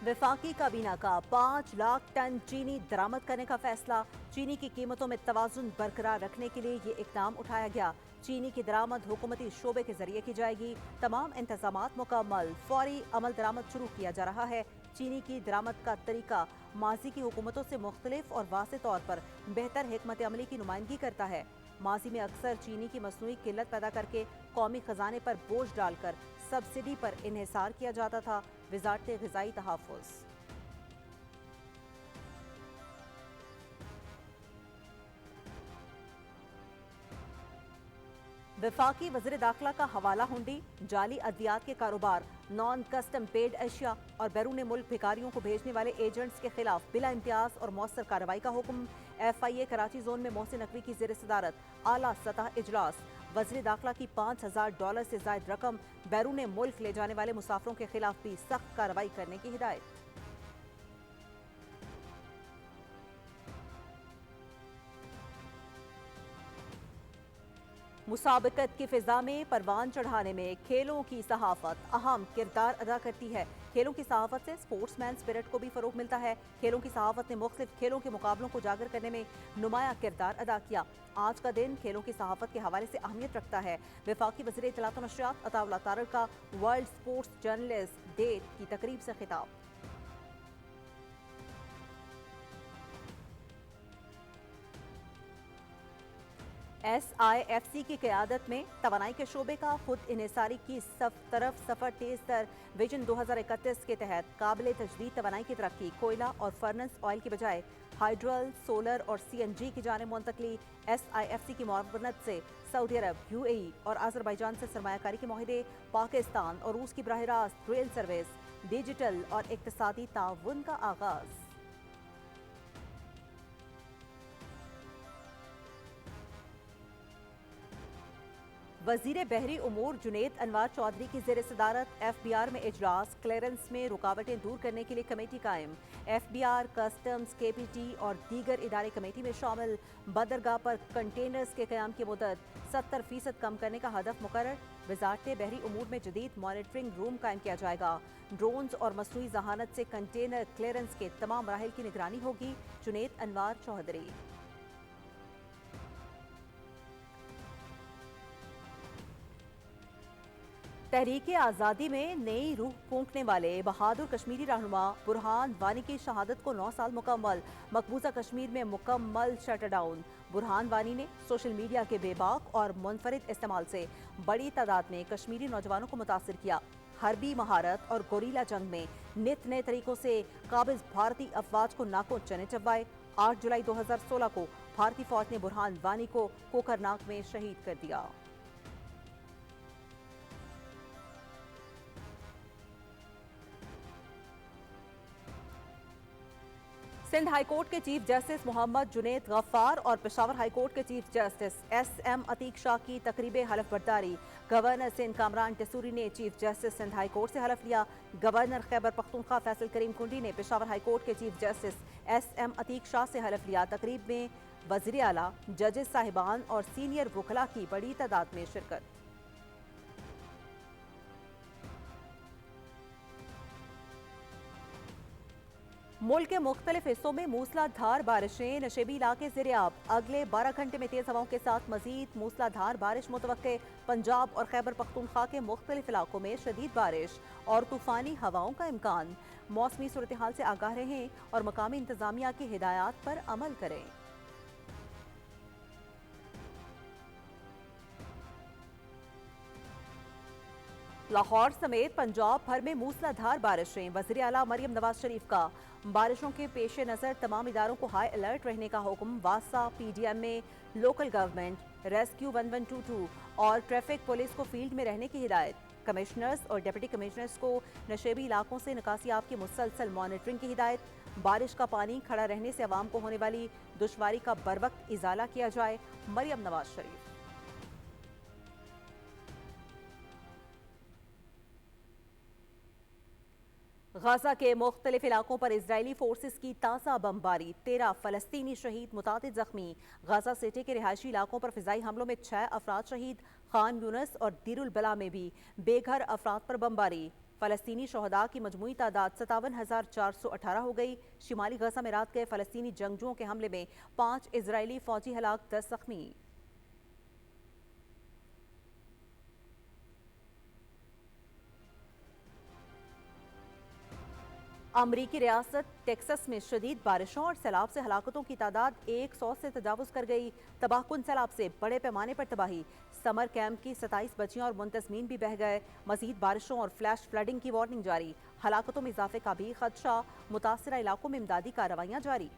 वफाकी काबीना का 5 लाख टन चीनी दरामद करने का फैसला। चीनी की कीमतों में तवाजुन बरकरार रखने के लिए ये इकदाम उठाया गया। चीनी की दरामद हुकूमती शोबे के जरिए की जाएगी। तमाम इंतजामात मुकम्मल, फौरी अमल दरामद शुरू किया जा रहा है। चीनी की दरामद का तरीका माजी की हुकूमतों से मुख्तलिफ और वाज़ेह तौर पर बेहतर हिकमत अमली की नुमाइंदगी करता है। माजी में अक्सर चीनी की मसनूई किल्लत पैदा करके कौमी खजाने पर बोझ डालकर सब्सिडी पर इन्हिसार किया जाता था। वजारत ग़िज़ाई तहफ़्फ़ुज़। वफाकी वज़ीर दाखिला का हवाला हुंडी, जाली अद्वियात के कारोबार, नॉन कस्टम पेड अशिया और बैरून मुल्क भिखारियों को भेजने वाले एजेंट्स के खिलाफ बिला इम्तियाज और मौसर कार्रवाई का हुक्म। FIA कराची जोन में मोहसिन नकवी की ज़ेर सदारत आला सतह इजलास। वज़ीर दाखिला की $5,000 से ज़ायद रकम बैरून मुल्क ले जाने वाले मुसाफिरों के खिलाफ भी सख्त कार्रवाई करने की हिदायत। मुसाबकत की फिजा में परवान चढ़ाने में खेलों की सहाफत अहम किरदार अदा करती है। खेलों की सहाफत से स्पोर्ट्समैन स्पिरिट को भी फरोग मिलता है। खेलों की सहाफत ने मुख्तलिफ खेलों के मुकाबलों को उजागर करने में नुमाया किरदार अदा किया। आज का दिन खेलों की सहाफत के हवाले से अहमियत रखता है। वफाकी वज़ीर इत्तलात व नशरियात अताउल्लाह तारड़ का वर्ल्ड स्पोर्ट्स जर्नलिस्ट डे की तकरीब से खिताब। SIFC की क़यादत में तवानाई के शोबे का खुद इन्हिसारी की तरफ सफ़र तेज तर। विजन 2031 के तहत काबिल तजदीद तवानाई की तरक्की, कोयला और फर्नेस ऑयल की बजाय हाइड्रल, सोलर और CNG की जानिब मुंतकली। SIFC की मुआवनत से सऊदी अरब, UAE और अज़रबैजान से सरमायाकारी के मुआहदे, पाकिस्तान और रूस की बराह रास्त रेल सर्विस, डिजिटल और इक्तिसादी ताउन का आगाज़। वज़ीर बहरी उमूर जुनैद अनवार चौधरी की ज़ेर सदारत FBR में इजलास। क्लियरेंस में रुकावटें दूर करने के लिए कमेटी कायम। FBR, कस्टम्स, KPT और दीगर इदारे कमेटी में शामिल। बंदरगाह पर कंटेनर्स के क़याम की मुद्दत 70% कम करने का हदफ मुकर्रर। वज़ारत बहरी उमूर में जदीद मॉनिटरिंग रूम कायम किया जाएगा। ड्रोन्स और मसनूई जहानत से कंटेनर क्लियरेंस के तमाम मराहिल की निगरानी होगी। जुनैद अनवार चौधरी। तहरीक आज़ादी में नई रूह फूंकने वाले बहादुर कश्मीरी रहनुमा बुरहान वानी की शहादत को 9 साल मुकम्मल। मकबूजा कश्मीर में मुकम्मल शटडाउन। बुरहान वानी ने सोशल मीडिया के बेबाक और मुनफरिद इस्तेमाल से बड़ी तादाद में कश्मीरी नौजवानों को मुतासिर किया। हरबी महारत और गोरीला जंग में नित नए तरीकों से काबिज भारतीय अफवाज को नाकों चने चबवाए। 8 जुलाई 2016 को भारतीय फौज ने बुरहान वानी को कोकरनाग में शहीद कर दिया। सिंध हाई कोर्ट के चीफ जस्टिस मोहम्मद जुनैद गफ्फार और पेशावर हाई कोर्ट के chief justice SM Ateeq Shah की तकरीब हलफ बर्दारी। गवर्नर सिंध कामरान टसूरी ने chief justice Sindh high court से हलफ लिया। गवर्नर खैबर पख्तूनख्वा फैसल करीम कुंडी ने पेशावर हाई कोर्ट के chief justice SM Ateeq Shah से हलफ लिया। तकरीब में वज़ीर आला, जजेस साहिबान और सीनियर वकला की बड़ी तादाद में शिरकत। मुल्क के मुख्तलिफ हिस्सों में मूसलाधार बारिशें, नशेबी इलाके ज़ेर-ए-आब। अगले 12 घंटे में तेज हवाओं के साथ मजीद मूसलाधार बारिश मुतवक्के। पंजाब और खैबर पख्तूनख्वा के मुख्तलिफ इलाकों में शदीद बारिश और तूफानी हवाओं का इम्कान। मौसमी सूरत हाल से आगाह रहें और मकामी इंतजामिया की हिदायत पर अमल करें। लाहौर समेत पंजाब भर में मूसलाधार बारिशें। वज़ीर आला मरियम नवाज शरीफ का बारिशों के पेश नज़र तमाम इदारों को हाई अलर्ट रहने का हुक्म। वासा PDM में लोकल गवर्नमेंट, रेस्क्यू 1122 और ट्रैफिक पुलिस को फील्ड में रहने की हिदायत। कमिश्नर्स और डिप्टी कमिश्नर्स को नशेबी इलाकों से निकासियाब की मुसलसल मॉनिटरिंग की हिदायत। बारिश का पानी खड़ा रहने से अवाम को होने वाली दुश्वारी का बरवक्त इजाला किया जाए। मरियम नवाज शरीफ। गाजा के मुख्तलिफ इलाकों पर इजरायली फोर्सेस की ताज़ा बमबारी, 13 फलस्तीनी शहीद, मुतादिद जख्मी। गाजा सिटी के रिहायशी इलाकों पर फिजाई हमलों में 6 अफराद शहीद। खान यूनस और दीरुल बला में भी बेघर अफराद पर बमबारी। فلسطینی شہداء کی مجموعی تعداد 57,418 ہو گئی۔ شمالی غزہ میں رات گئے فلسطینی جنگجوؤں کے حملے میں 5 اسرائیلی فوجی ہلاک، 10 زخمی۔ امریکی ریاست ٹیکسس میں شدید بارشوں اور سیلاب سے ہلاکتوں کی تعداد 100 سے تجاوز کر گئی۔ تباہ کن سیلاب سے بڑے پیمانے پر تباہی، سمر کیمپ کی 27 بچیاں اور منتظمین بھی بہہ گئے۔ مزید بارشوں اور فلیش فلڈنگ کی وارننگ جاری، ہلاکتوں میں اضافے کا بھی خدشہ، متاثرہ علاقوں میں امدادی کارروائیاں جاری۔